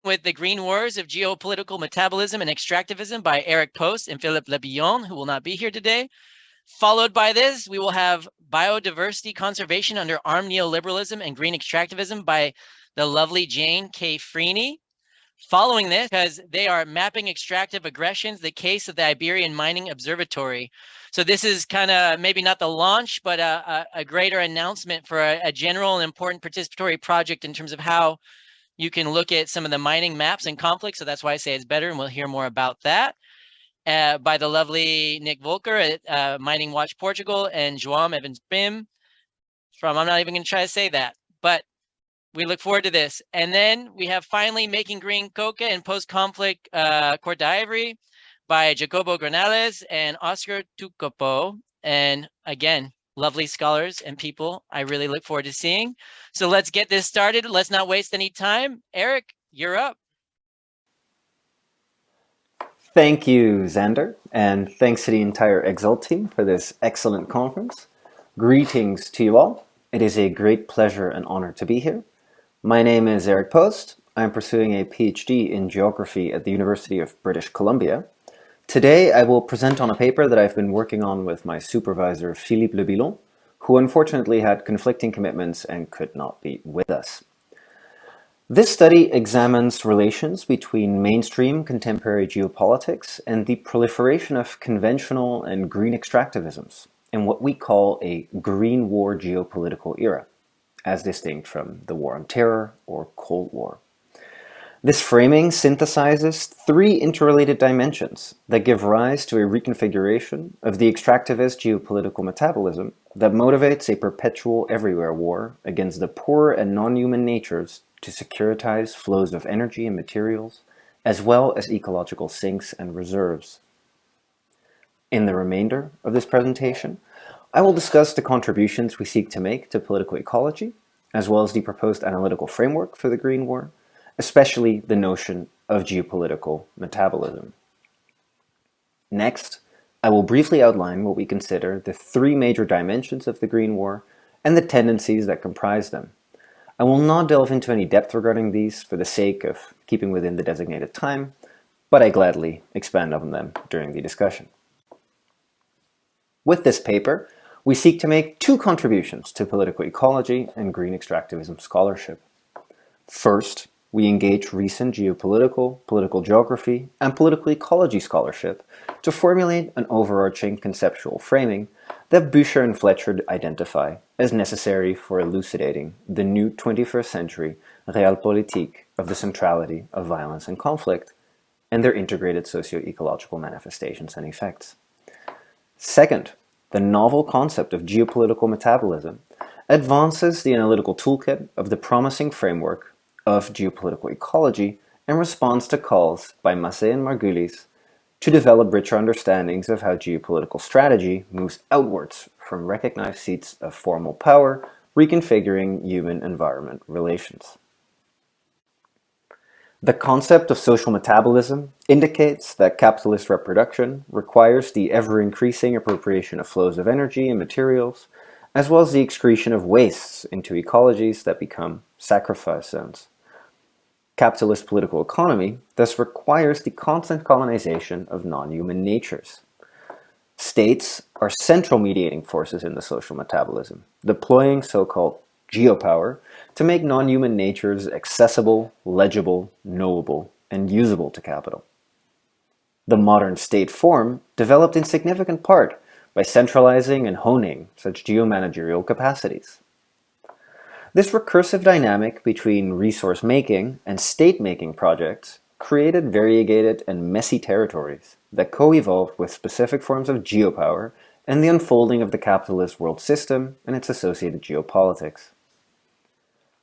with The Green Wars of Geopolitical Metabolism and Extractivism by Erik and Philippe, who will not be here today. Followed by this, we will have Biodiversity Conservation under Armed Neoliberalism and Green Extractivism by the lovely Jane K. Feeney. Following this, because they are mapping extractive aggressions, the case of the Iberian Mining Observatory. So this is kind of maybe not the launch, but a greater announcement for a general and important participatory project in terms of how you can look at some of the mining maps and conflicts. So that's why I say it's better, and we'll hear more about that. By the lovely Nick Völker at MiningWatch Portugal and Joám Evans Bim from, I'm not even going to try to say that, but we look forward to this. And then we have finally Making Green Coca and Post-Conflict Côte d'Ivoire by Jacobo Grajales and Oscar Toukpo. And again, lovely scholars and people I really look forward to seeing. So let's get this started. Let's not waste any time. Erik, you're up. Thank you, Xander, and thanks to the entire Exalt team for this excellent conference. Greetings to you all. It is a great pleasure and honor to be here. My name is Erik Post. I'm pursuing a PhD in geography at the University of British Columbia. Today, I will present on a paper that I've been working on with my supervisor, Philippe Billon, who unfortunately had conflicting commitments and could not be with us. This study examines relations between mainstream contemporary geopolitics and the proliferation of conventional and green extractivisms in what we call a Green War geopolitical era, as distinct from the War on Terror or Cold War. This framing synthesizes three interrelated dimensions that give rise to a reconfiguration of the extractivist geopolitical metabolism that motivates a perpetual everywhere war against the poorer and non-human natures to securitize flows of energy and materials, as well as ecological sinks and reserves. In the remainder of this presentation, I will discuss the contributions we seek to make to political ecology, as well as the proposed analytical framework for the Green War, especially the notion of geopolitical metabolism. Next, I will briefly outline what we consider the three major dimensions of the Green War and the tendencies that comprise them. I will not delve into any depth regarding these for the sake of keeping within the designated time, but I gladly expand on them during the discussion. With this paper, we seek to make two contributions to political ecology and green extractivism scholarship. First, we engage recent geopolitical, political geography, and political ecology scholarship to formulate an overarching conceptual framing that Bücher and Fletcher identify as necessary for elucidating the new 21st century Realpolitik of the centrality of violence and conflict and their integrated socio-ecological manifestations and effects. Second, the novel concept of geopolitical metabolism advances the analytical toolkit of the promising framework of geopolitical ecology and responds to calls by Massé and Margulis to develop richer understandings of how geopolitical strategy moves outwards from recognized seats of formal power, reconfiguring human-environment relations. The concept of social metabolism indicates that capitalist reproduction requires the ever-increasing appropriation of flows of energy and materials, as well as the excretion of wastes into ecologies that become sacrifice zones. Capitalist political economy thus requires the constant colonization of non-human natures. States are central mediating forces in the social metabolism, deploying so-called geopower to make non-human natures accessible, legible, knowable, and usable to capital. The modern state form developed in significant part by centralizing and honing such geomanagerial capacities. This recursive dynamic between resource-making and state-making projects created variegated and messy territories that co-evolved with specific forms of geopower and the unfolding of the capitalist world system and its associated geopolitics.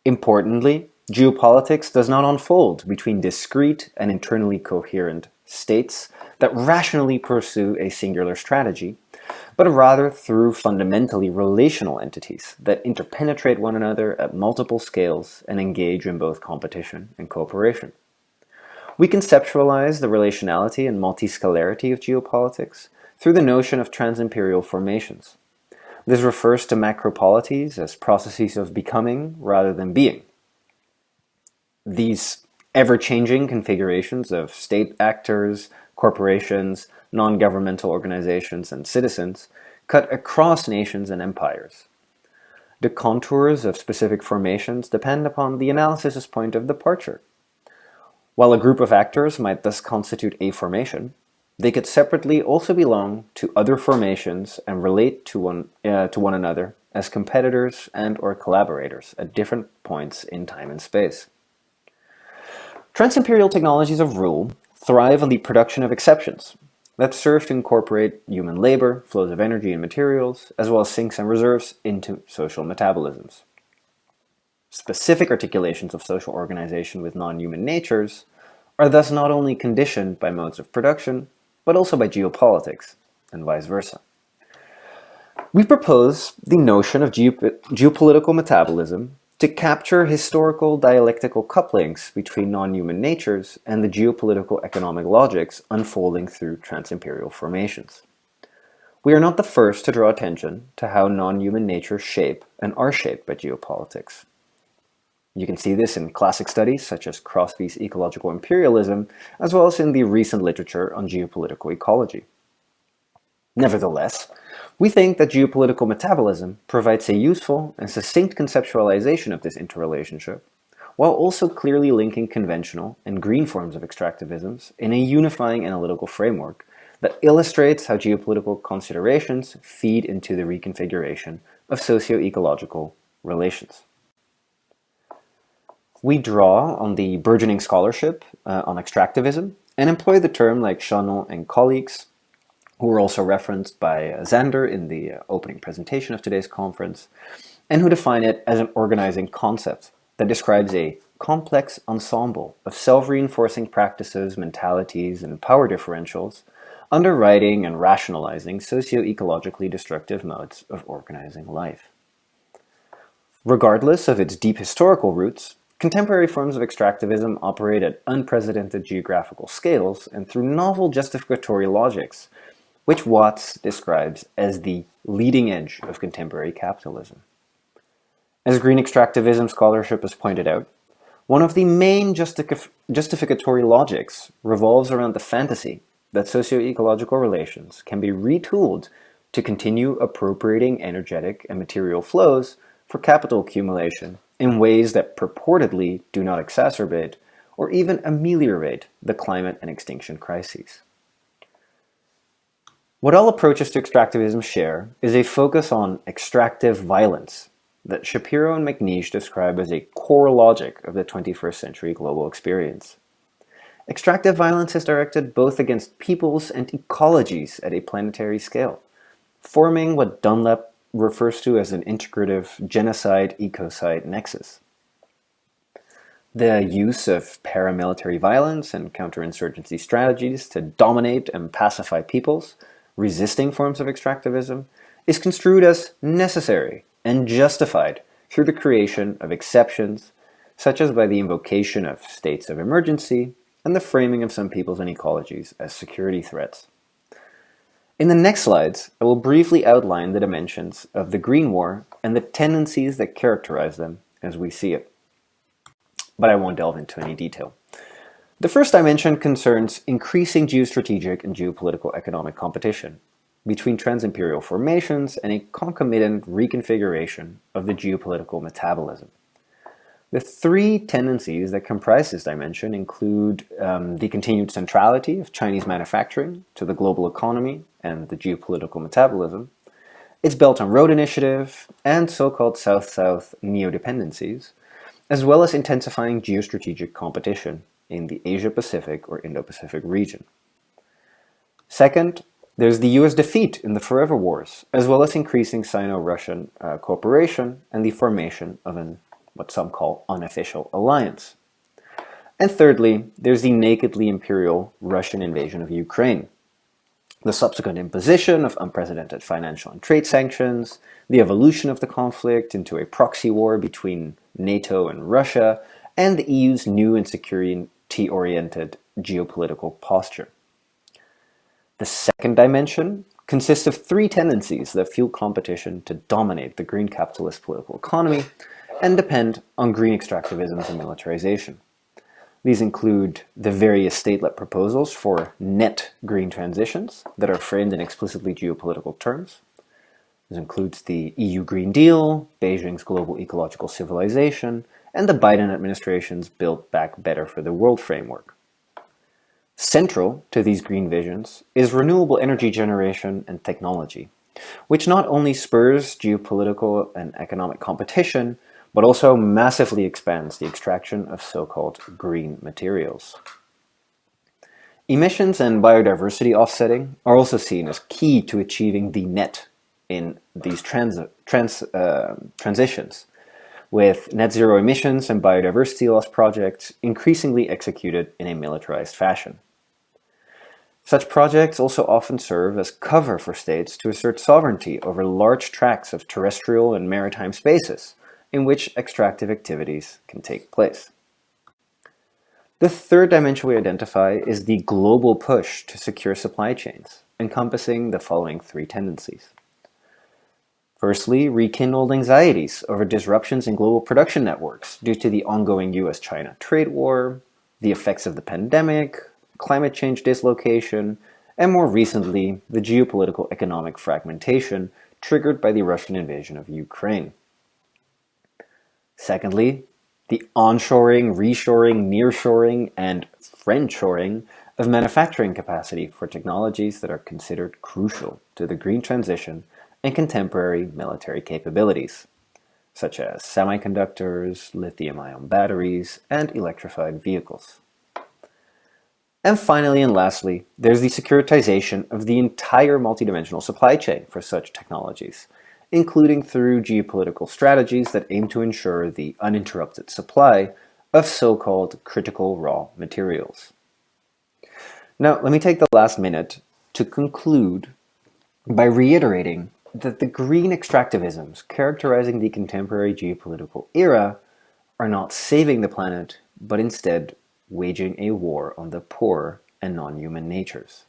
Importantly, geopolitics does not unfold between discrete and internally coherent states that rationally pursue a singular strategy, but rather through fundamentally relational entities that interpenetrate one another at multiple scales and engage in both competition and cooperation. We conceptualize the relationality and multiscalarity of geopolitics through the notion of transimperial formations. This refers to macropolities as processes of becoming rather than being. These ever-changing configurations of state actors, corporations, non-governmental organizations, and citizens cut across nations and empires. The contours of specific formations depend upon the analysis's point of departure. While a group of actors might thus constitute a formation, they could separately also belong to other formations and relate to one another as competitors and or collaborators at different points in time and space. Transimperial technologies of rule thrive on the production of exceptions that serve to incorporate human labor, flows of energy and materials, as well as sinks and reserves into social metabolisms. Specific articulations of social organization with non-human natures are thus not only conditioned by modes of production, but also by geopolitics, and vice versa. We propose the notion of geopolitical metabolism to capture historical dialectical couplings between non-human natures and the geopolitical economic logics unfolding through transimperial formations. We are not the first to draw attention to how non-human natures shape and are shaped by geopolitics. You can see this in classic studies such as Crosby's Ecological Imperialism, as well as in the recent literature on geopolitical ecology. Nevertheless, we think that geopolitical metabolism provides a useful and succinct conceptualization of this interrelationship, while also clearly linking conventional and green forms of extractivisms in a unifying analytical framework that illustrates how geopolitical considerations feed into the reconfiguration of socio-ecological relations. We draw on the burgeoning scholarship on extractivism and employ the term like Chanon and colleagues, who were also referenced by Xander in the opening presentation of today's conference, and who define it as an organizing concept that describes a complex ensemble of self-reinforcing practices, mentalities, and power differentials, underwriting and rationalizing socio-ecologically destructive modes of organizing life. Regardless of its deep historical roots, contemporary forms of extractivism operate at unprecedented geographical scales and through novel justificatory logics, which Watts describes as the leading edge of contemporary capitalism. As green extractivism scholarship has pointed out, one of the main justificatory logics revolves around the fantasy that socio-ecological relations can be retooled to continue appropriating energetic and material flows for capital accumulation in ways that purportedly do not exacerbate or even ameliorate the climate and extinction crises. What all approaches to extractivism share is a focus on extractive violence that Shapiro and McNeish describe as a core logic of the 21st century global experience. Extractive violence is directed both against peoples and ecologies at a planetary scale, forming what Dunlap refers to as an integrative genocide-ecocide nexus. The use of paramilitary violence and counterinsurgency strategies to dominate and pacify peoples resisting forms of extractivism is construed as necessary and justified through the creation of exceptions, such as by the invocation of states of emergency and the framing of some peoples and ecologies as security threats. In the next slides, I will briefly outline the dimensions of the Green War and the tendencies that characterize them as we see it. But I won't delve into any detail. The first dimension concerns increasing geostrategic and geopolitical economic competition between transimperial formations and a concomitant reconfiguration of the geopolitical metabolism. The three tendencies that comprise this dimension include the continued centrality of Chinese manufacturing to the global economy and the geopolitical metabolism, its Belt and Road Initiative, and so-called South-South neo-dependencies, as well as intensifying geostrategic competition in the Asia-Pacific or Indo-Pacific region. Second, there's the US defeat in the Forever Wars, as well as increasing Sino-Russian cooperation and the formation of what some call unofficial alliance. And thirdly, there's the nakedly imperial Russian invasion of Ukraine, the subsequent imposition of unprecedented financial and trade sanctions, the evolution of the conflict into a proxy war between NATO and Russia, and the EU's new and security-oriented geopolitical posture. The second dimension consists of three tendencies that fuel competition to dominate the green capitalist political economy and depend on green extractivism and militarization. These include the various state-led proposals for net green transitions that are framed in explicitly geopolitical terms. This includes the EU Green Deal, Beijing's Global Ecological Civilization, and the Biden administration's Build Back Better for the World framework. Central to these green visions is renewable energy generation and technology, which not only spurs geopolitical and economic competition, but also massively expands the extraction of so-called green materials. Emissions and biodiversity offsetting are also seen as key to achieving the net in these transitions, with net zero emissions and biodiversity loss projects increasingly executed in a militarized fashion. Such projects also often serve as cover for states to assert sovereignty over large tracts of terrestrial and maritime spaces in which extractive activities can take place. The third dimension we identify is the global push to secure supply chains, encompassing the following three tendencies. Firstly, rekindled anxieties over disruptions in global production networks due to the ongoing US-China trade war, the effects of the pandemic, climate change dislocation, and more recently, the geopolitical economic fragmentation triggered by the Russian invasion of Ukraine. Secondly, the onshoring, reshoring, nearshoring, and friendshoring of manufacturing capacity for technologies that are considered crucial to the green transition and contemporary military capabilities, such as semiconductors, lithium-ion batteries, and electrified vehicles. And finally and lastly, there's the securitization of the entire multidimensional supply chain for such technologies, including through geopolitical strategies that aim to ensure the uninterrupted supply of so-called critical raw materials. Now, let me take the last minute to conclude by reiterating that the green extractivisms characterizing the contemporary geopolitical era are not saving the planet, but instead waging a war on the poor and non-human natures.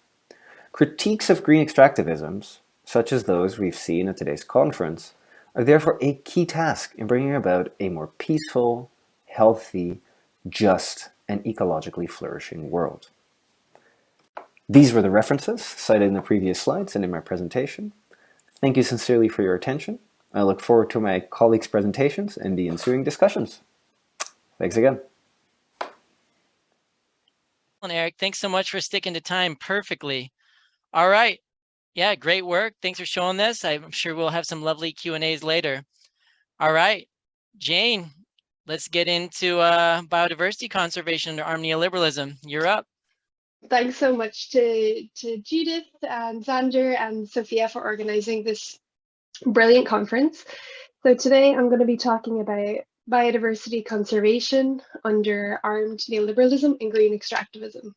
Critiques of green extractivisms, such as those we've seen at today's conference, are therefore a key task in bringing about a more peaceful, healthy, just, and ecologically flourishing world. These were the references cited in the previous slides and in my presentation. Thank you sincerely for your attention. I look forward to my colleagues' presentations and the ensuing discussions. Thanks again. Erik, thanks so much for sticking to time perfectly. All right. Yeah, great work. Thanks for showing this. I'm sure we'll have some lovely Q&As later. All right, Jane, let's get into biodiversity conservation under armed neoliberalism. You're up. Thanks so much to Judith and Xander and Sophia for organizing this brilliant conference. So today I'm going to be talking about biodiversity conservation under armed neoliberalism and green extractivism.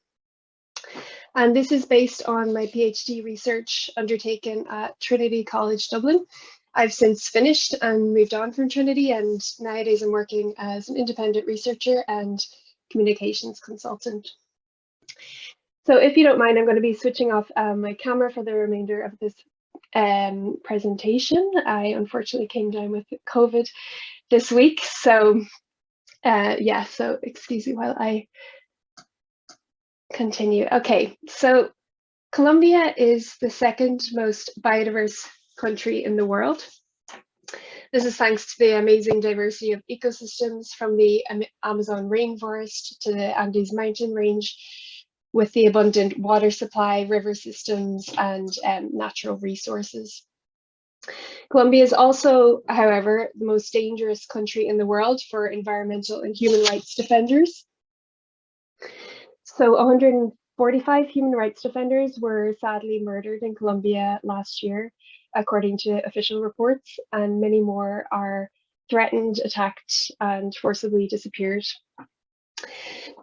And this is based on my PhD research undertaken at Trinity College Dublin. I've since finished and moved on from Trinity, and nowadays I'm working as an independent researcher and communications consultant. So if you don't mind, I'm going to be switching off my camera for the remainder of this presentation. I unfortunately came down with COVID this week, so yeah, so excuse me while I continue. Okay, so Colombia is the second most biodiverse country in the world. This is thanks to the amazing diversity of ecosystems from the Amazon rainforest to the Andes mountain range, with the abundant water supply, river systems, and natural resources. Colombia is also, however, the most dangerous country in the world for environmental and human rights defenders. So 145 human rights defenders were sadly murdered in Colombia last year, according to official reports, and many more are threatened, attacked, and forcibly disappeared.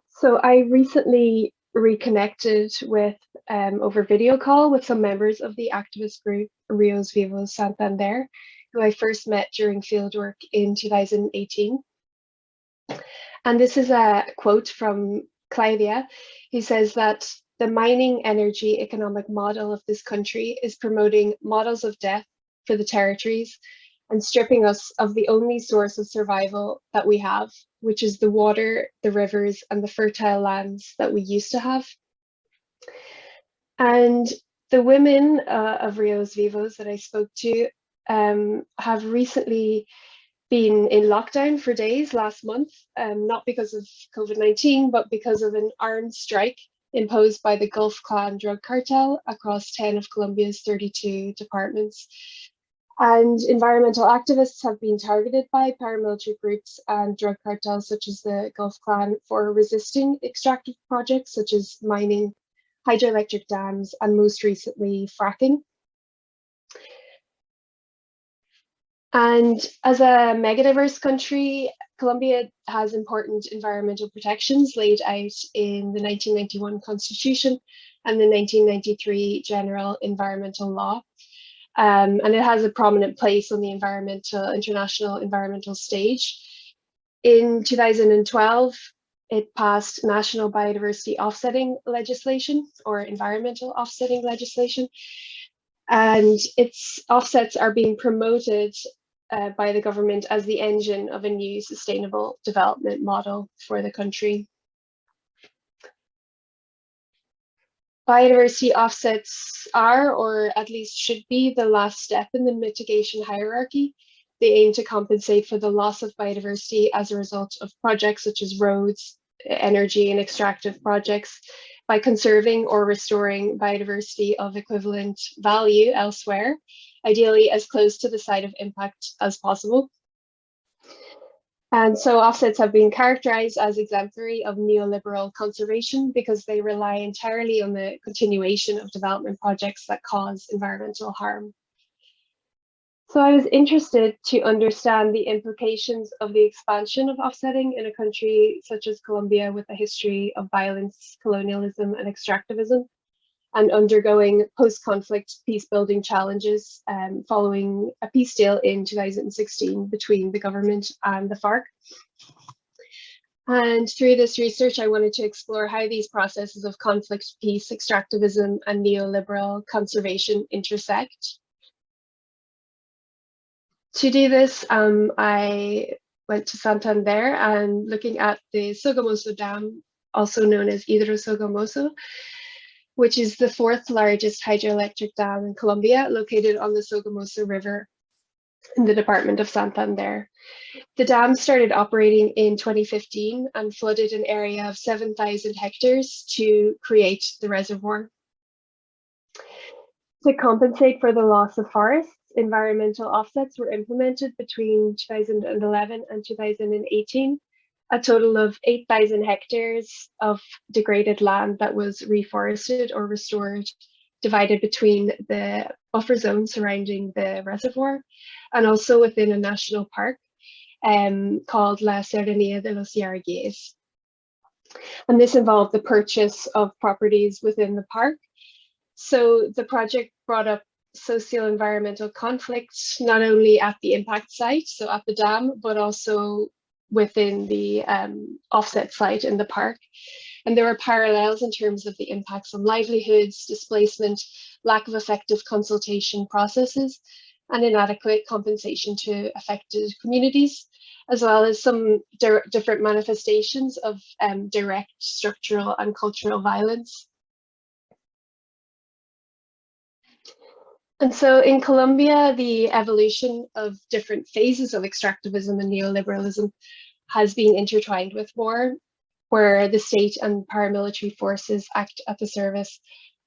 So I recently reconnected with over video call with some members of the activist group Rios Vivos Santander, who I first met during fieldwork in 2018. And this is a quote from Claudia, who says that the mining energy economic model of this country is promoting models of death for the territories, and stripping us of the only source of survival that we have, which is the water, the rivers, and the fertile lands that we used to have. And the women of Rios Vivos that I spoke to have recently been in lockdown for days last month, not because of COVID-19, but because of an armed strike imposed by the Gulf Clan drug cartel across 10 of Colombia's 32 departments. And environmental activists have been targeted by paramilitary groups and drug cartels such as the Gulf Clan for resisting extractive projects such as mining, hydroelectric dams, and most recently fracking. And as a megadiverse country, Colombia has important environmental protections laid out in the 1991 Constitution and the 1993 General Environmental Law. And it has a prominent place on the international environmental stage. In 2012, it passed national biodiversity offsetting legislation, or environmental offsetting legislation. And its offsets are being promoted by the government as the engine of a new sustainable development model for the country. Biodiversity offsets are, or at least should be, the last step in the mitigation hierarchy. They aim to compensate for the loss of biodiversity as a result of projects such as roads, energy, and extractive projects by conserving or restoring biodiversity of equivalent value elsewhere, ideally as close to the site of impact as possible. And so offsets have been characterized as exemplary of neoliberal conservation because they rely entirely on the continuation of development projects that cause environmental harm. So I was interested to understand the implications of the expansion of offsetting in a country such as Colombia with a history of violence, colonialism, and extractivism, and undergoing post-conflict peace-building challenges following a peace deal in 2016 between the government and the FARC. And through this research, I wanted to explore how these processes of conflict, peace, extractivism, and neoliberal conservation intersect. To do this, I went to Santander and looking at the Sogamoso Dam, also known as Hidrosogamoso, which is the fourth largest hydroelectric dam in Colombia, located on the Sogamoso River in the department of Santander. The dam started operating in 2015 and flooded an area of 7,000 hectares to create the reservoir. To compensate for the loss of forests, environmental offsets were implemented between 2011 and 2018. A total of 8,000 hectares of degraded land that was reforested or restored, divided between the buffer zone surrounding the reservoir and also within a national park called La Serranía de los Yarigues. And this involved the purchase of properties within the park. So the project brought up socio-environmental conflicts, not only at the impact site, so at the dam, but also within the offset site in the park. And there are parallels in terms of the impacts on livelihoods, displacement, lack of effective consultation processes, and inadequate compensation to affected communities, as well as some different manifestations of direct structural and cultural violence. And so in Colombia, the evolution of different phases of extractivism and neoliberalism has been intertwined with war, where the state and paramilitary forces act at the service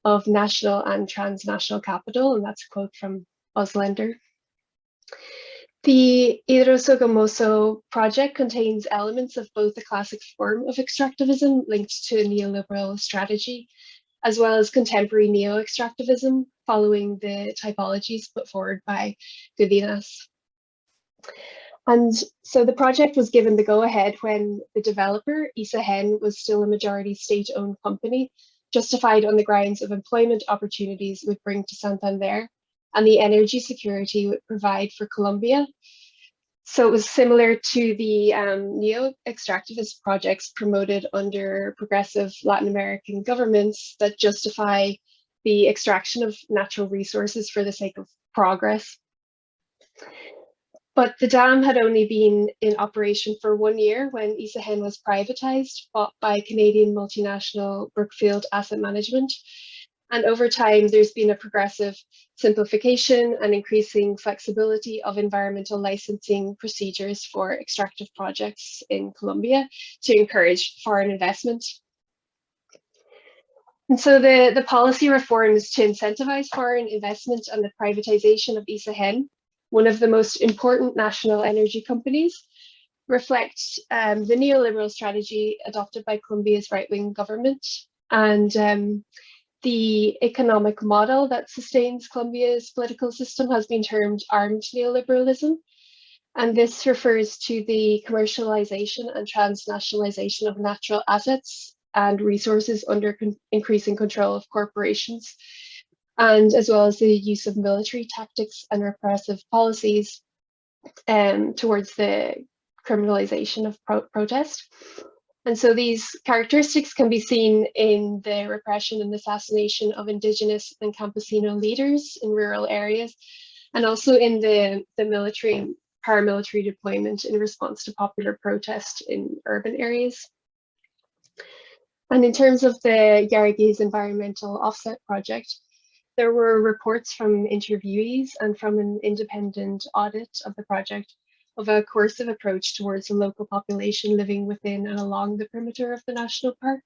of national and transnational capital, and that's a quote from Auslander. The Hidrosogamoso project contains elements of both the classic form of extractivism linked to a neoliberal strategy, as well as contemporary neo-extractivism following the typologies put forward by Gudinas. And so the project was given the go-ahead when the developer, Isagen, was still a majority state-owned company, justified on the grounds of employment opportunities would bring to Santander and the energy security would provide for Colombia. So it was similar to the neo-extractivist projects promoted under progressive Latin American governments that justify the extraction of natural resources for the sake of progress. But the dam had only been in operation for 1 year when Isahen was privatized, bought by Canadian multinational Brookfield Asset Management. And over time, there's been a progressive simplification and increasing flexibility of environmental licensing procedures for extractive projects in Colombia to encourage foreign investment. And so the policy reforms to incentivize foreign investment and the privatization of Isahen, one of the most important national energy companies, reflect the neoliberal strategy adopted by Colombia's right-wing government and the economic model that sustains Colombia's political system has been termed armed neoliberalism. And this refers to the commercialization and transnationalization of natural assets and resources under increasing control of corporations, and as well as the use of military tactics and repressive policies towards the criminalization of protest. And so these characteristics can be seen in the repression and assassination of indigenous and campesino leaders in rural areas, and also in the military and paramilitary deployment in response to popular protest in urban areas. And in terms of the Yarigues environmental offset project, there were reports from interviewees and from an independent audit of the project of a coercive approach towards the local population living within and along the perimeter of the national park.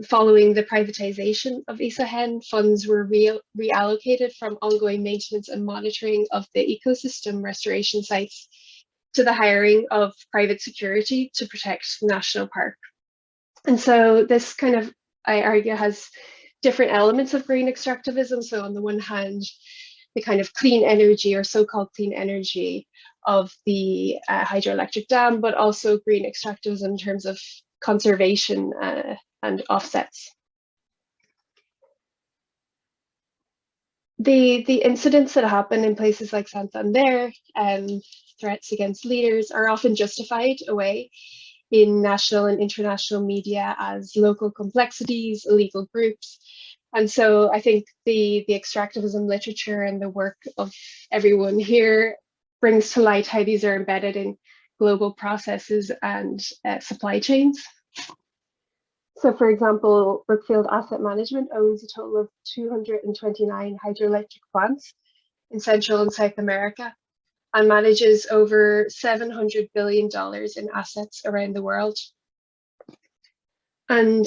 Following the privatization of Isahen, funds were reallocated from ongoing maintenance and monitoring of the ecosystem restoration sites to the hiring of private security to protect the national park. And so this kind of, I argue, has different elements of green extractivism. So on the one hand, the kind of clean energy or so-called clean energy of the hydroelectric dam, but also green extractivism in terms of conservation and offsets. The incidents that happen in places like Santander, threats against leaders, are often justified away in national and international media as local complexities, illegal groups. And so I think the extractivism literature and the work of everyone here brings to light how these are embedded in global processes and supply chains. So for example, Brookfield Asset Management owns a total of 229 hydroelectric plants in Central and South America and manages over $700 billion in assets around the world. And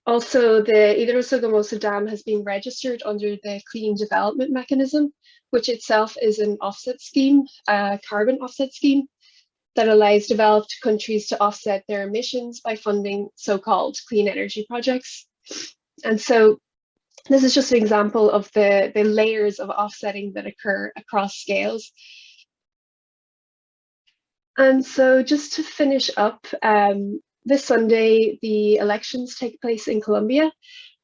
also, the Hidrosogamoso Dam has been registered under the Clean Development Mechanism, which itself is an offset scheme, a carbon offset scheme that allows developed countries to offset their emissions by funding so-called clean energy projects. And so this is just an example of the layers of offsetting that occur across scales. And so just to finish up, this Sunday, the elections take place in Colombia,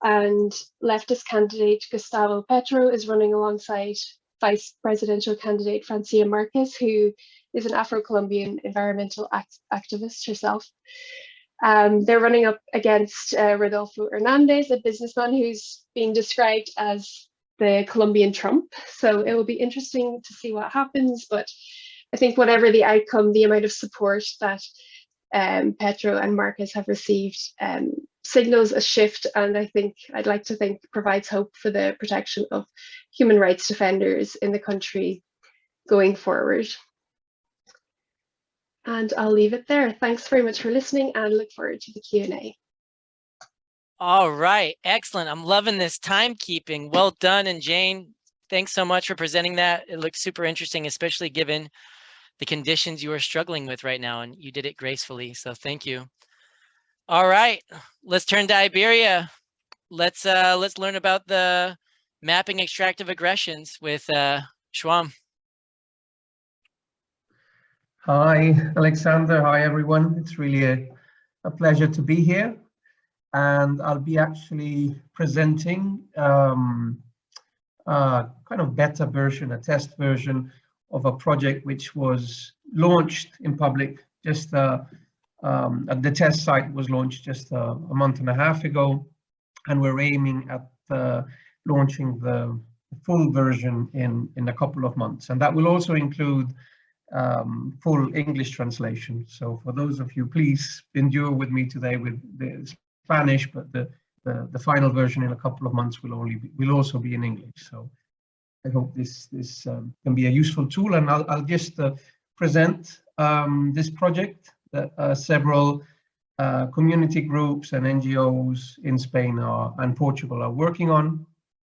and leftist candidate Gustavo Petro is running alongside vice presidential candidate Francia Marquez, who is an Afro-Colombian environmental activist herself. They're running up against Rodolfo Hernandez, a businessman who's being described as the Colombian Trump. So it will be interesting to see what happens, but I think whatever the outcome, the amount of support that Petro and Marquez have received signals a shift, and I'd like to think provides hope for the protection of human rights defenders in the country going forward. And I'll leave it there. Thanks very much for listening and look forward to the Q&A. All right, excellent. I'm loving this timekeeping. Well done. And Jane, thanks so much for presenting that. It looks super interesting, especially given the conditions you are struggling with right now, and you did it gracefully. So thank you. All right, let's turn to Iberia. Let's learn about the mapping extractive aggressions with Joám. Hi, Alexander. Hi, everyone. It's really a pleasure to be here. And I'll be actually presenting a kind of beta version, a test version of a project which was launched in public just the test site was launched just a month and a half ago, and we're aiming at launching the full version in a couple of months, and that will also include full English translation. So for those of you, please endure with me today with the Spanish, but the final version in a couple of months will also be in English. So I hope this can be a useful tool, and I'll just present this project that several community groups and NGOs in Spain and Portugal are working on.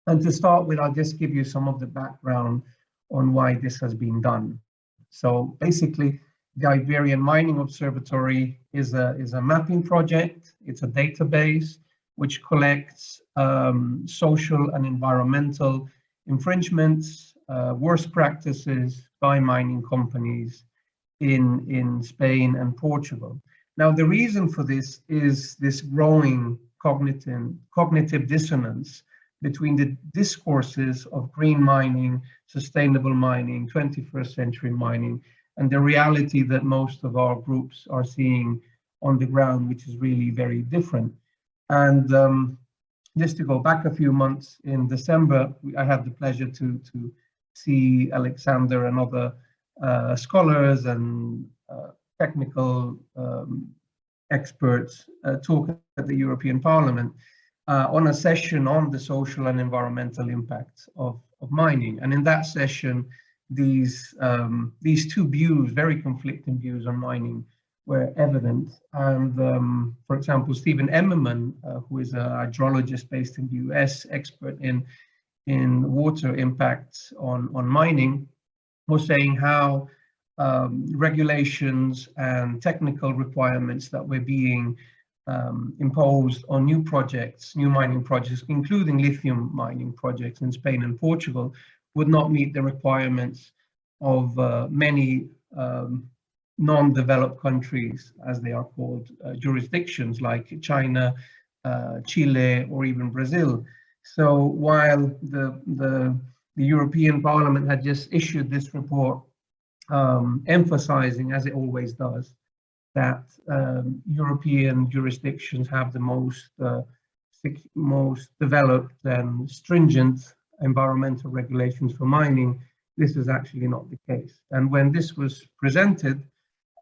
And to start with, I'll just give you some of the background on why this has been done. So basically, the Iberian Mining Observatory is a mapping project. It's a database which collects social and environmental infringements, worst practices by mining companies in Spain and Portugal. Now, the reason for this is this growing cognitive dissonance between the discourses of green mining, sustainable mining, 21st century mining, and the reality that most of our groups are seeing on the ground, which is really very different. And just to go back a few months, in December, I had the pleasure to see Alexander and other scholars and technical experts talk at the European Parliament on a session on the social and environmental impacts of mining. And in that session, these two views, very conflicting views on mining, were evident. And for example, Stephen Emmerman, who is a hydrologist based in the US, expert in water impacts on mining, was saying how regulations and technical requirements that were being imposed on new projects, new mining projects, including lithium mining projects in Spain and Portugal, would not meet the requirements of many non-developed countries, as they are called, jurisdictions like China, Chile, or even Brazil. So while the European Parliament had just issued this report emphasizing, as it always does, that European jurisdictions have the most developed and stringent environmental regulations for mining, this is actually not the case. And when this was presented,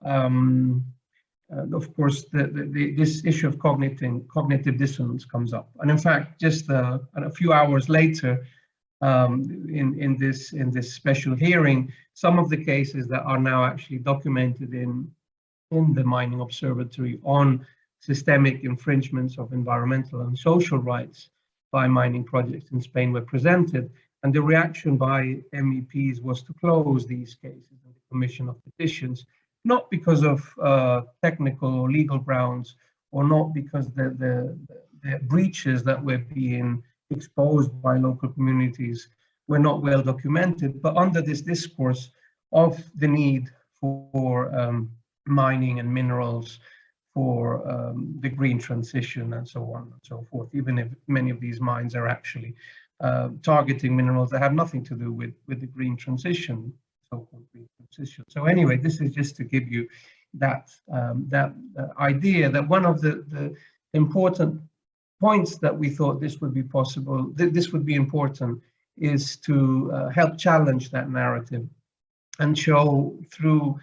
of course, this issue of cognitive dissonance comes up. And in fact, just a few hours later, in this special hearing, some of the cases that are now actually documented in the Mining Observatory on systemic infringements of environmental and social rights by mining projects in Spain were presented, and the reaction by MEPs was to close these cases in the Commission of Petitions, not because of technical or legal grounds, or not because the breaches that were being exposed by local communities were not well documented, but under this discourse of the need for mining and minerals for the green transition and so on and so forth, even if many of these mines are actually targeting minerals that have nothing to do with the green transition, so-called green transition. So anyway, this is just to give you that idea that one of the important points that we thought this would be possible, this would be important, is to help challenge that narrative and show through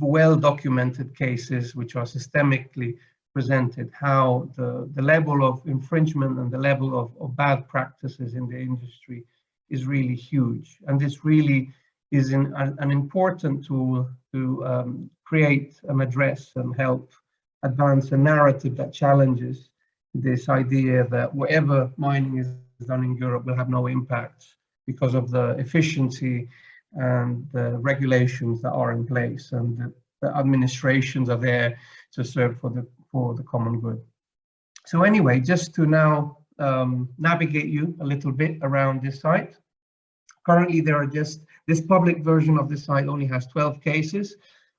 well-documented cases which are systemically presented how the level of infringement and the level of bad practices in the industry is really huge. And this really is an important tool to create and address and help advance a narrative that challenges this idea that wherever mining is done in Europe will have no impact because of the efficiency and the regulations that are in place, and the administrations are there to serve for the common good. So anyway, just to now navigate you a little bit around this site. Currently, there are just, this public version of the site only has 12 cases.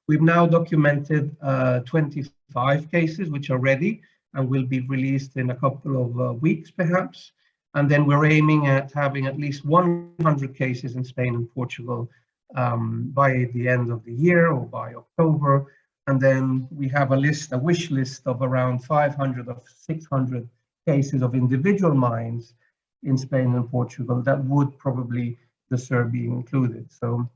We've now documented 25 cases which are ready and will be released in a couple of weeks perhaps. And then we're aiming at having at least 100 cases in Spain and Portugal by the end of the year or by October. And then we have a wish list of around 500 or 600 cases of individual mines in Spain and Portugal that would probably deserve being included. So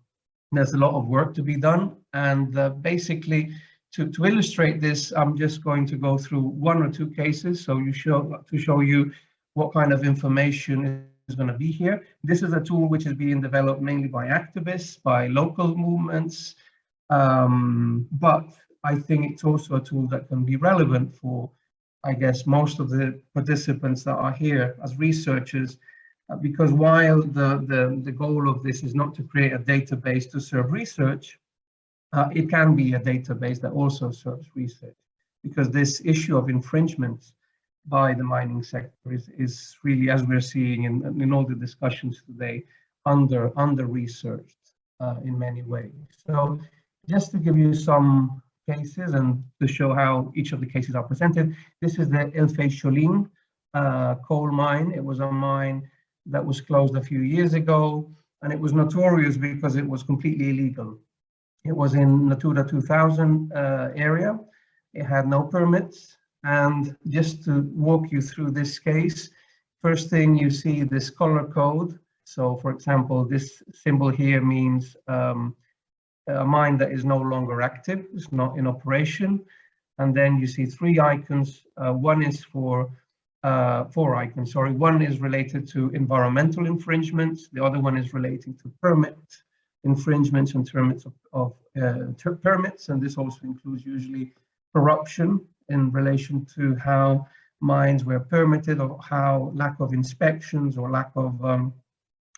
there's a lot of work to be done. And basically, to illustrate this, I'm just going to go through one or two cases to show you what kind of information is going to be here. This is a tool which is being developed mainly by activists, by local movements, but I think it's also a tool that can be relevant for, I guess, most of the participants that are here as researchers, because while the goal of this is not to create a database to serve research, it can be a database that also serves research, because this issue of infringements by the mining sector is really, as we're seeing in all the discussions today, under-researched in many ways. So just to give you some cases and to show how each of the cases are presented, this is the El Feixolín coal mine. It was a mine that was closed a few years ago, and it was notorious because it was completely illegal. It was in Natura 2000 area. It had no permits. And just to walk you through this case, first thing you see this color code. So for example, this symbol here means a mine that is no longer active, it's not in operation. And then you see three icons. One is for four icons, sorry. One is related to environmental infringements. The other one is relating to permit infringements in terms of permits. And this also includes usually corruption in relation to how mines were permitted, or how lack of inspections or lack of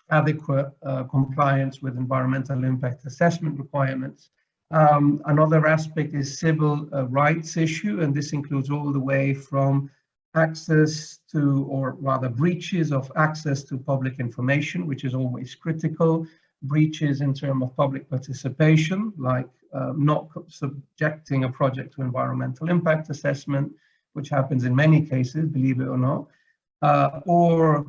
adequate compliance with environmental impact assessment requirements. Another aspect is civil rights issue, and this includes all the way from access to, or rather breaches of access to public information, which is always critical, breaches in terms of public participation, like not subjecting a project to environmental impact assessment, which happens in many cases, believe it or not, or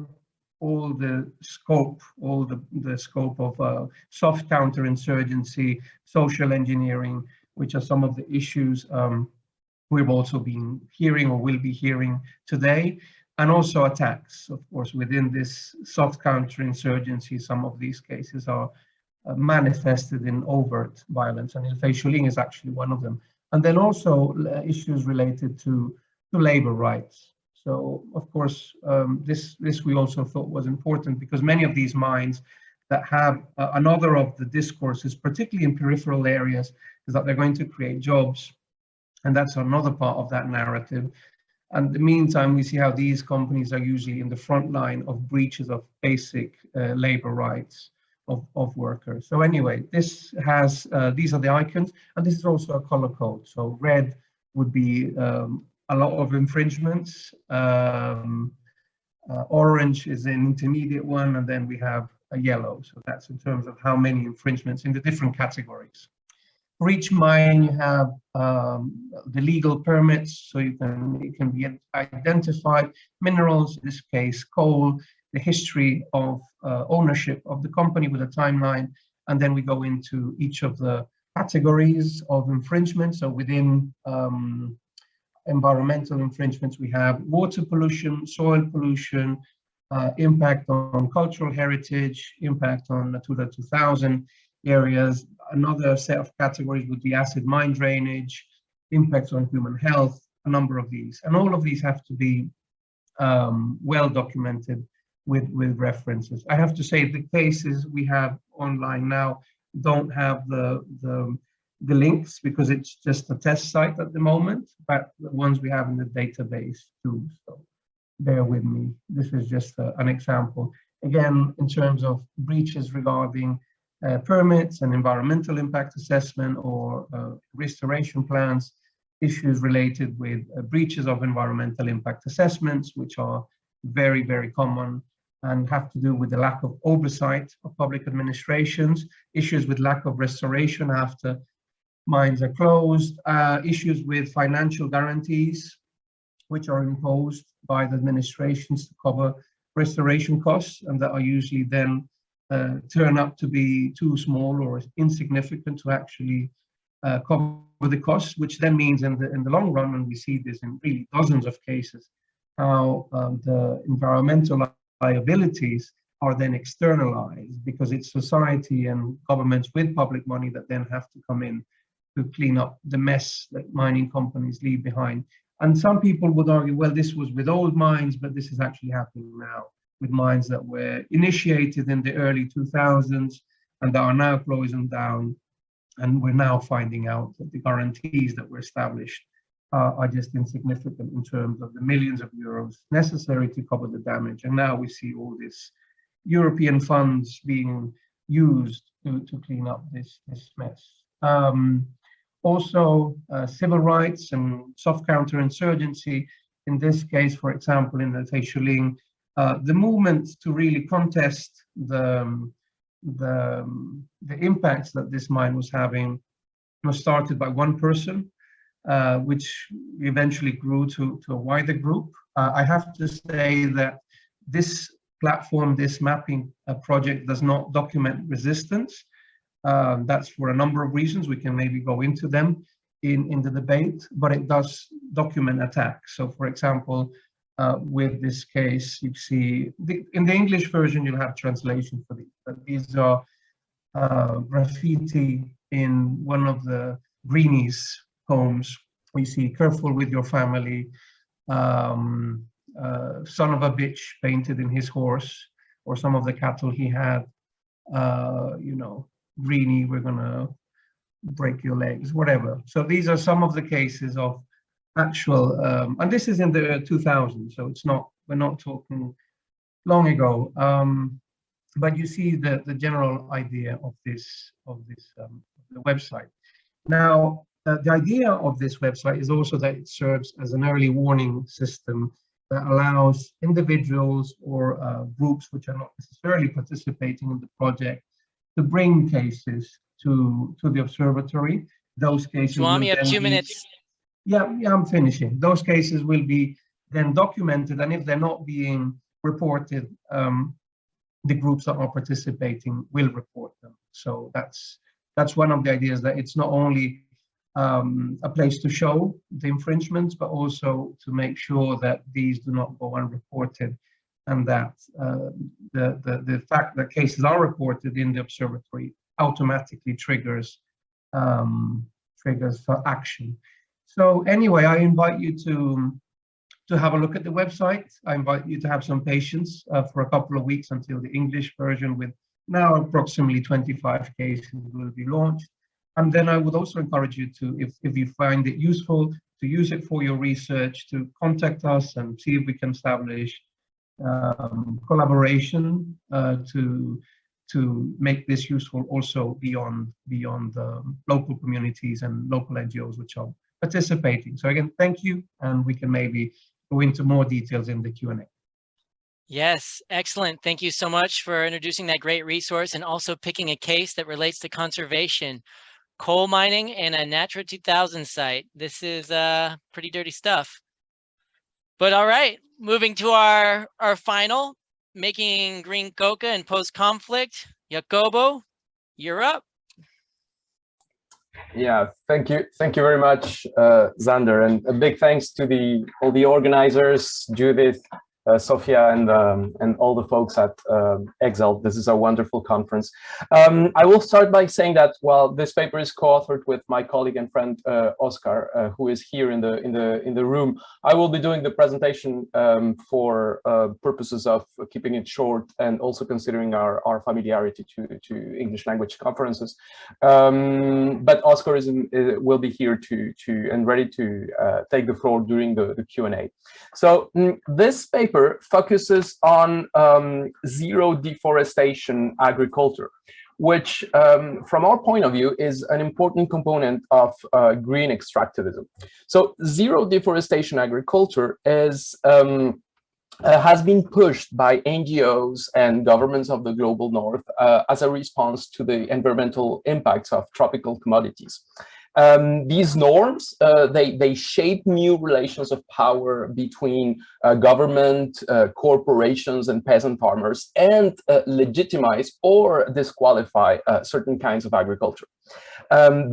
all the scope of soft counterinsurgency, social engineering, which are some of the issues we've also been hearing or will be hearing today, and also attacks. Of course, within this soft counterinsurgency, some of these cases are manifested in overt violence, and El Feixolín is actually one of them. And then also issues related to labor rights. So, of course, this we also thought was important, because many of these mines that have another of the discourses, particularly in peripheral areas, is that they're going to create jobs. And that's another part of that narrative. And in the meantime, we see how these companies are usually in the front line of breaches of basic labor rights of workers. So anyway, this has, these are the icons, and this is also a color code. So red would be a lot of infringements. Orange is an intermediate one, and then we have a yellow. So that's in terms of how many infringements in the different categories. For each mine, you have the legal permits, so it can be identified. Minerals, in this case, coal, the history of ownership of the company with a timeline, and then we go into each of the categories of infringement. So within environmental infringements, we have water pollution, soil pollution, impact on cultural heritage, impact on Natura 2000 areas. Another set of categories would be acid mine drainage, impacts on human health, a number of these. And all of these have to be well documented with references. I have to say the cases we have online now don't have the links, because it's just a test site at the moment, but the ones we have in the database too. So bear with me. This is just an example. Again, in terms of breaches regarding permits and environmental impact assessment or restoration plans, issues related with breaches of environmental impact assessments, which are very, very common and have to do with the lack of oversight of public administrations, issues with lack of restoration after mines are closed, issues with financial guarantees, which are imposed by the administrations to cover restoration costs, and that are usually then turn up to be too small or insignificant to actually cover the costs, which then means in the long run, and we see this in really dozens of cases, how the environmental liabilities are then externalized, because it's society and governments with public money that then have to come in to clean up the mess that mining companies leave behind. And some people would argue, well, this was with old mines, but this is actually happening now with mines that were initiated in the early 2000s and that are now closing down. And we're now finding out that the guarantees that were established are just insignificant in terms of the millions of euros necessary to cover the damage. And now we see all this European funds being used to clean up this mess. Also, civil rights and soft counterinsurgency. In this case, for example, in the Taishuling, the movement to really contest the impacts that this mine was having was started by one person, which eventually grew to a wider group. I have to say that this platform, this mapping project, does not document resistance. That's for a number of reasons. We can maybe go into them in the debate, but it does document attacks. So, for example, with this case, you see, in the English version, you'll have translation for these, but these are graffiti in one of the greenies' homes. We see "careful with your family," "son of a bitch" painted in his horse or some of the cattle he had, you know, "Greenie, we're gonna break your legs," whatever. So these are some of the cases of actual, and this is in the 2000s, so it's not, we're not talking long ago. But you see the general idea of this the website. Now, the idea of this website is also that it serves as an early warning system that allows individuals or groups which are not necessarily participating in the project to bring cases to the observatory. Those cases. Joám, you have 2 minutes. Yeah, I'm finishing. Those cases will be then documented, and if they're not being reported, the groups that are participating will report them. So that's one of the ideas, that it's not only a place to show the infringements, but also to make sure that these do not go unreported, and that the fact that cases are reported in the observatory automatically triggers for action. So anyway, I invite you to have a look at the website. I invite you to have some patience for a couple of weeks until the English version, with now approximately 25 cases, will be launched. And then I would also encourage you to, if you find it useful, to use it for your research, to contact us and see if we can establish collaboration to make this useful also beyond local communities and local NGOs which are participating. So again, thank you, and we can maybe go into more details in the Q&A. Yes, excellent. Thank you so much for introducing that great resource and also picking a case that relates to conservation, coal mining, in a Natura 2000 site. This is pretty dirty stuff. But all right, moving to our final, making green coca and post-conflict. Jacobo, you're up. Yeah, thank you very much, Xander, and a big thanks to all the organizers, Judith, Sofia, and all the folks at Exalt. This is a wonderful conference. I will start by saying that while this paper is co-authored with my colleague and friend Oscar, who is here in the room, I will be doing the presentation for purposes of keeping it short and also considering our familiarity to English language conferences. But Oscar will be here and ready to take the floor during the Q&A. So this paper focuses on zero deforestation agriculture, which from our point of view is an important component of green extractivism. So zero deforestation agriculture is has been pushed by NGOs and governments of the global north as a response to the environmental impacts of tropical commodities. These norms, they shape new relations of power between government, corporations, and peasant farmers, and legitimize or disqualify certain kinds of agriculture.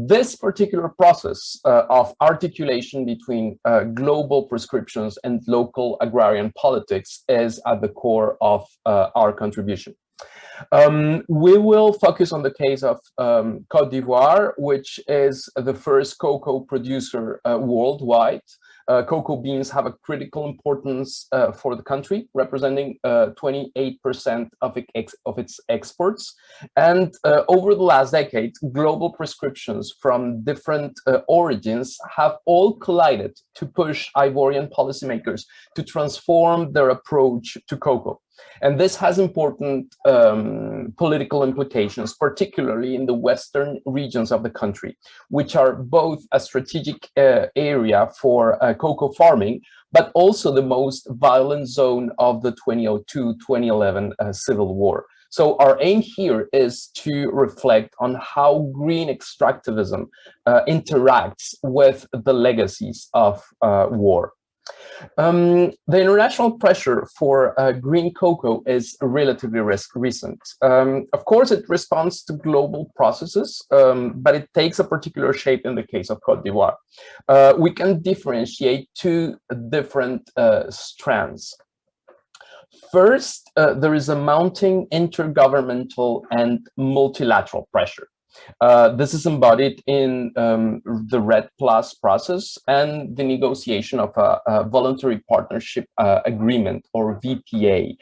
This particular process of articulation between global prescriptions and local agrarian politics is at the core of our contribution. We will focus on the case of Côte d'Ivoire, which is the first cocoa producer worldwide. Cocoa beans have a critical importance for the country, representing 28% of its exports. And over the last decade, global prescriptions from different origins have all collided to push Ivorian policymakers to transform their approach to cocoa. And this has important political implications, particularly in the western regions of the country, which are both a strategic area for cocoa farming, but also the most violent zone of the 2002-2011 civil war. So our aim here is to reflect on how green extractivism interacts with the legacies of war. The international pressure for green cocoa is relatively recent. Of course, it responds to global processes, but it takes a particular shape in the case of Côte d'Ivoire. We can differentiate two different strands. First, there is a mounting intergovernmental and multilateral pressure. This is embodied in the RED+ process and the negotiation of a voluntary partnership agreement, or VPA,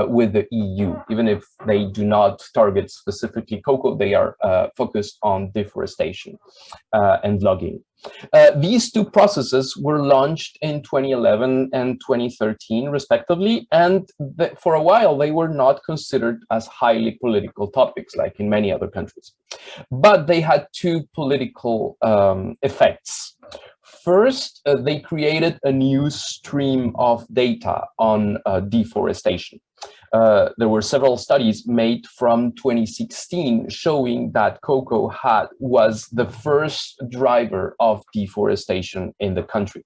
with the EU. Even if they do not target specifically cocoa, they are focused on deforestation and logging. These two processes were launched in 2011 and 2013, respectively, and for a while they were not considered as highly political topics, like in many other countries. But they had two political effects. First, they created a new stream of data on deforestation. There were several studies made from 2016 showing that cocoa was the first driver of deforestation in the country.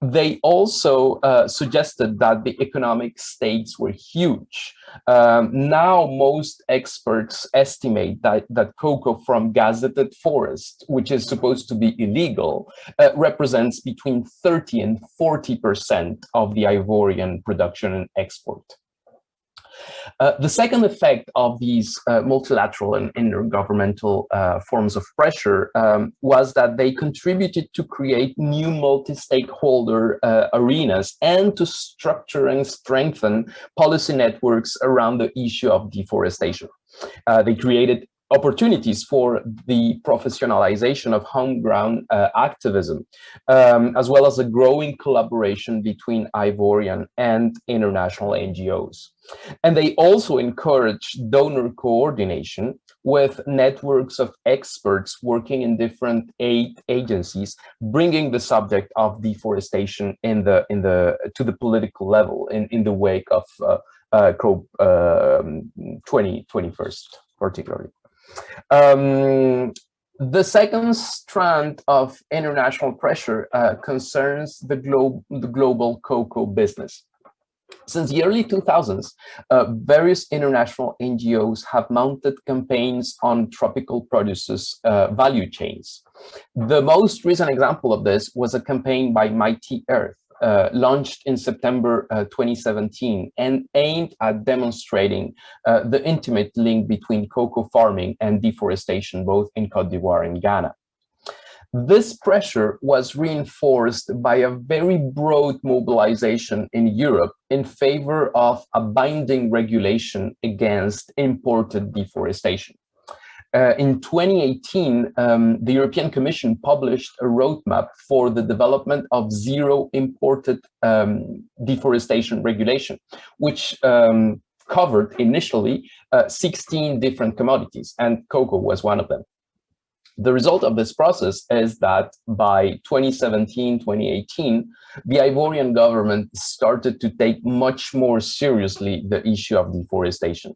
They also suggested that the economic stakes were huge. Now, most experts estimate that cocoa from gazetted forest, which is supposed to be illegal, represents between 30 and 40% of the Ivorian production and export. The second effect of these multilateral and intergovernmental forms of pressure was that they contributed to create new multi-stakeholder arenas and to structure and strengthen policy networks around the issue of deforestation. They created opportunities for the professionalization of home-ground activism, as well as a growing collaboration between Ivorian and international NGOs. And they also encourage donor coordination with networks of experts working in different aid agencies, bringing the subject of deforestation to the political level in the wake of COP 2021, particularly. The second strand of international pressure concerns the global cocoa business. Since the early 2000s, various international NGOs have mounted campaigns on tropical produces value chains. The most recent example of this was a campaign by Mighty Earth, launched in September 2017 and aimed at demonstrating the intimate link between cocoa farming and deforestation, both in Côte d'Ivoire and Ghana. This pressure was reinforced by a very broad mobilization in Europe in favor of a binding regulation against imported deforestation. In 2018, the European Commission published a roadmap for the development of zero imported deforestation regulation, which covered initially 16 different commodities, and cocoa was one of them. The result of this process is that by 2017-2018, the Ivorian government started to take much more seriously the issue of deforestation.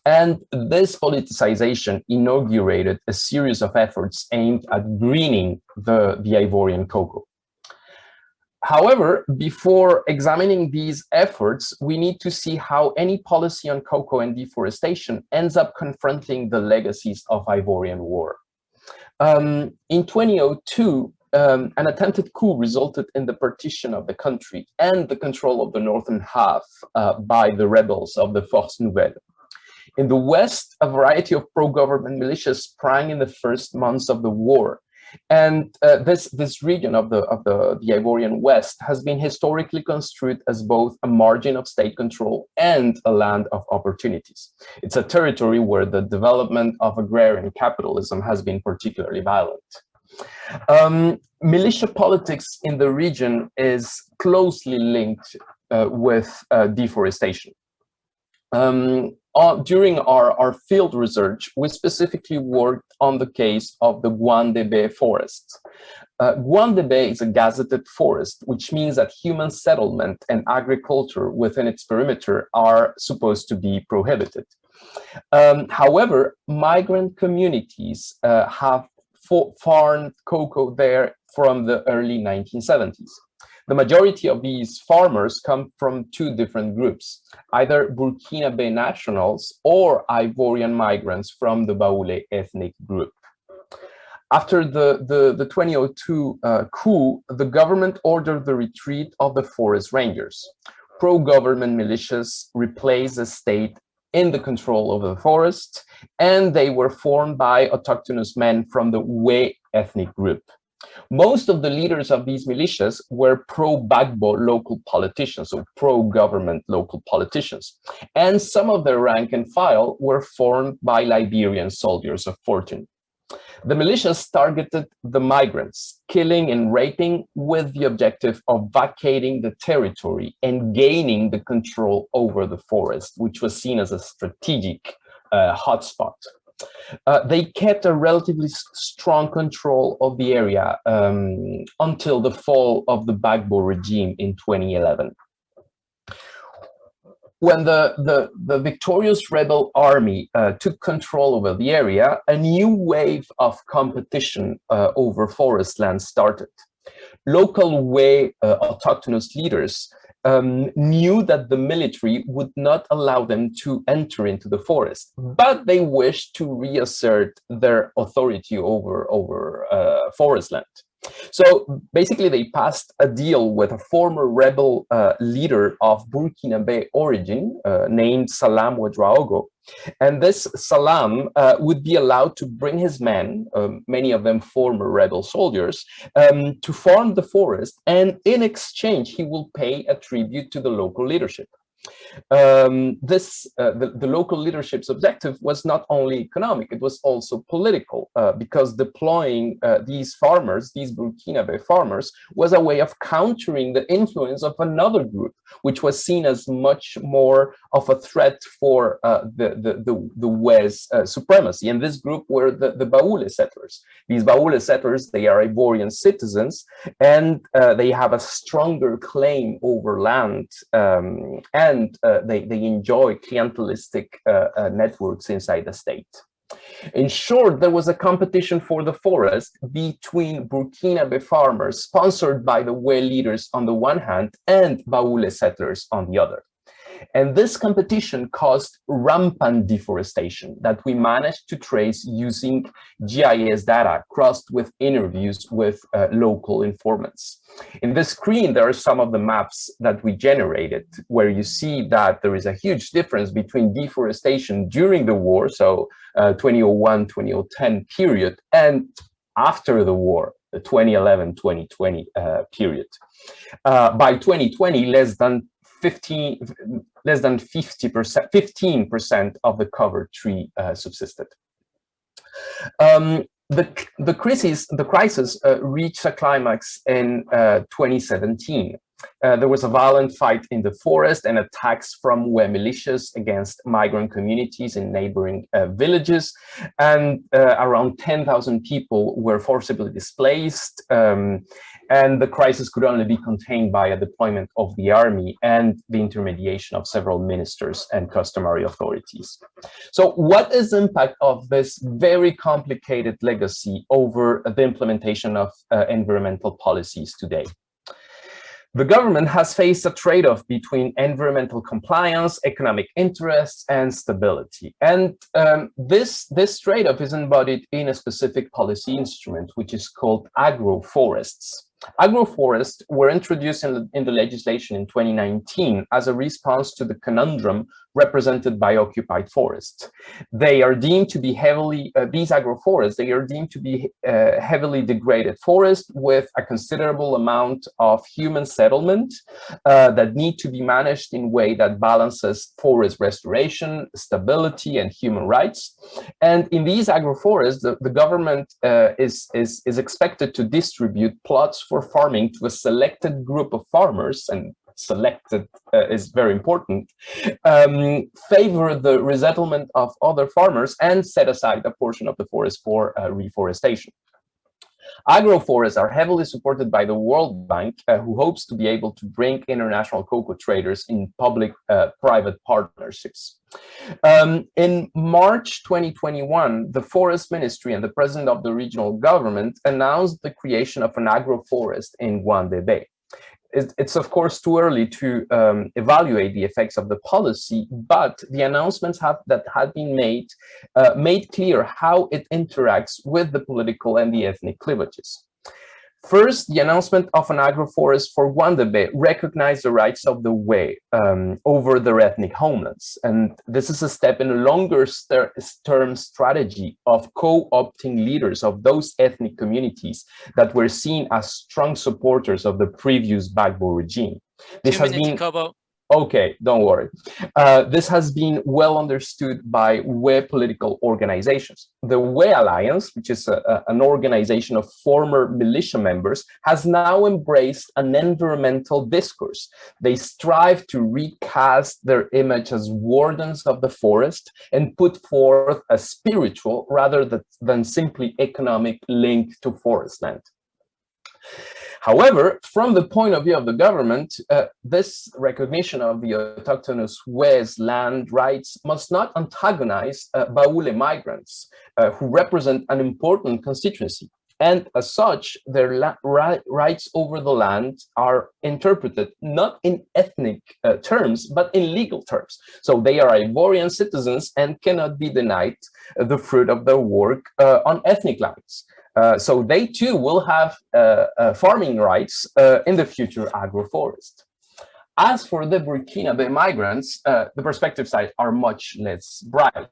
And this politicization inaugurated a series of efforts aimed at greening the Ivorian cocoa. However, before examining these efforts, we need to see how any policy on cocoa and deforestation ends up confronting the legacies of Ivorian War. In 2002, an attempted coup resulted in the partition of the country and the control of the northern half by the rebels of the Force Nouvelle. In the West, a variety of pro-government militias sprang in the first months of the war. And this region of the Ivorian West has been historically construed as both a margin of state control and a land of opportunities. It's a territory where the development of agrarian capitalism has been particularly violent. Militia politics in the region is closely linked with deforestation. During our field research, we specifically worked on the case of the Guandebe forest. Guandebe is a gazetted forest, which means that human settlement and agriculture within its perimeter are supposed to be prohibited. However, migrant communities have farmed cocoa there from the early 1970s. The majority of these farmers come from two different groups, either Burkinabe nationals or Ivorian migrants from the Baoulé ethnic group. After the 2002 coup, the government ordered the retreat of the forest rangers. Pro-government militias replaced the state in the control of the forest, and they were formed by autochthonous men from the Wé ethnic group. Most of the leaders of these militias were pro-Gbagbo local politicians, so pro-government local politicians. And some of their rank and file were formed by Liberian soldiers of fortune. The militias targeted the migrants, killing and raping with the objective of vacating the territory and gaining the control over the forest, which was seen as a strategic hotspot. They kept a relatively strong control of the area until the fall of the Gbagbo regime in 2011. When the victorious rebel army took control over the area, a new wave of competition over forest land started. Local Wé autochthonous leaders knew that the military would not allow them to enter into the forest, but they wished to reassert their authority over forest land. So basically, they passed a deal with a former rebel leader of Burkinabe origin named Salam Ouedraogo. And this Salam would be allowed to bring his men, many of them former rebel soldiers, to farm the forest. And in exchange, he will pay a tribute to the local leadership. The local leadership's objective was not only economic, it was also political, because deploying these farmers, these Burkinabe farmers, was a way of countering the influence of another group, which was seen as much more of a threat for the West supremacy. And this group were the Baoulé settlers. These Baoulé settlers, they are Ivorian citizens, and they have a stronger claim over land, and they enjoy clientelistic networks inside the state. In short, there was a competition for the forest between Burkinabe farmers sponsored by the Wé leaders on the one hand and Baoulé settlers on the other. And this competition caused rampant deforestation that we managed to trace using GIS data crossed with interviews with local informants. In this screen, there are some of the maps that we generated, where you see that there is a huge difference between deforestation during the war, so 2001-2010 period, and after the war, the 2011-2020 period. By 2020, less than 15% of the cover tree subsisted. The crisis reached a climax in 2017 There was a violent fight in the forest and attacks from Houé militias against migrant communities in neighboring villages. And around 10,000 people were forcibly displaced. And the crisis could only be contained by a deployment of the army and the intermediation of several ministers and customary authorities. So what is the impact of this very complicated legacy over the implementation of environmental policies today? The government has faced a trade-off between environmental compliance, economic interests, and stability. And this trade-off is embodied in a specific policy instrument, which is called agroforests. Agroforests were introduced in the legislation in 2019 as a response to the conundrum represented by occupied forests. They are deemed to be these agroforests, they are deemed to be heavily degraded forests with a considerable amount of human settlement that need to be managed in a way that balances forest restoration, stability, and human rights. And in these agroforests, the government is expected to distribute plots for farming to a selected group of farmers, and selected is very important, favor the resettlement of other farmers, and set aside a portion of the forest for reforestation. Agroforests are heavily supported by the World Bank, who hopes to be able to bring international cocoa traders in public-private partnerships. In March 2021, the Forest Ministry and the President of the regional government announced the creation of an agroforest in Guande Bay. It's of course too early to evaluate the effects of the policy, but the announcements that had been made clear how it interacts with the political and the ethnic cleavages. First, the announcement of an agroforest for Guande Bay recognized the rights of the Houé over their ethnic homelands. And this is a step in a longer term strategy of co-opting leaders of those ethnic communities that were seen as strong supporters of the previous Gbagbo regime. This has been Jacobo. Okay, don't worry. This has been well understood by Houé political organizations. The Houé Alliance, which is an organization of former militia members, has now embraced an environmental discourse. They strive to recast their image as wardens of the forest and put forth a spiritual rather than simply economic link to forest land. However, from the point of view of the government, this recognition of the autochthonous Houé's land rights must not antagonize Baoulé migrants, who represent an important constituency. And as such, their rights over the land are interpreted not in ethnic terms, but in legal terms. So they are Ivorian citizens and cannot be denied the fruit of their work on ethnic lands. So they too will have farming rights in the future agroforest. As for the Burkinabe migrants, the perspectives are much less bright.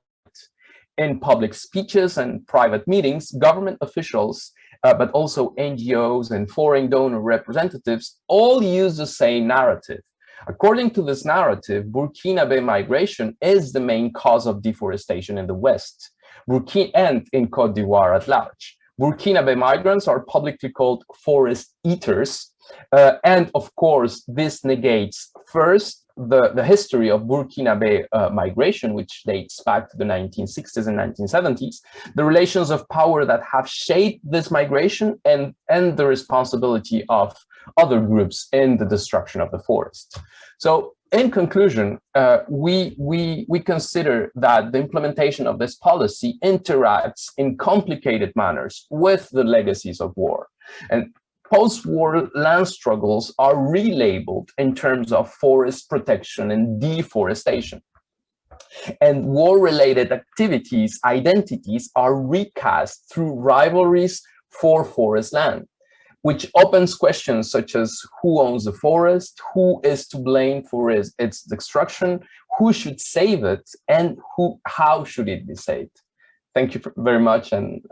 In public speeches and private meetings, government officials, but also NGOs and foreign donor representatives all use the same narrative. According to this narrative, Burkinabe migration is the main cause of deforestation in the West, and in Côte d'Ivoire at large. Burkinabe migrants are publicly called forest eaters. And of course, this negates first the history of Burkinabe migration, which dates back to the 1960s and 1970s, the relations of power that have shaped this migration, and the responsibility of other groups in the destruction of the forest. So in conclusion, we consider that the implementation of this policy interacts in complicated manners with the legacies of war. And post-war land struggles are relabeled in terms of forest protection and deforestation. And war-related activities, identities are recast through rivalries for forest land, which opens questions such as who owns the forest, who is to blame for its destruction, who should save it, and how should it be saved. Thank you very much, and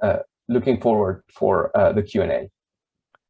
looking forward for the Q&A.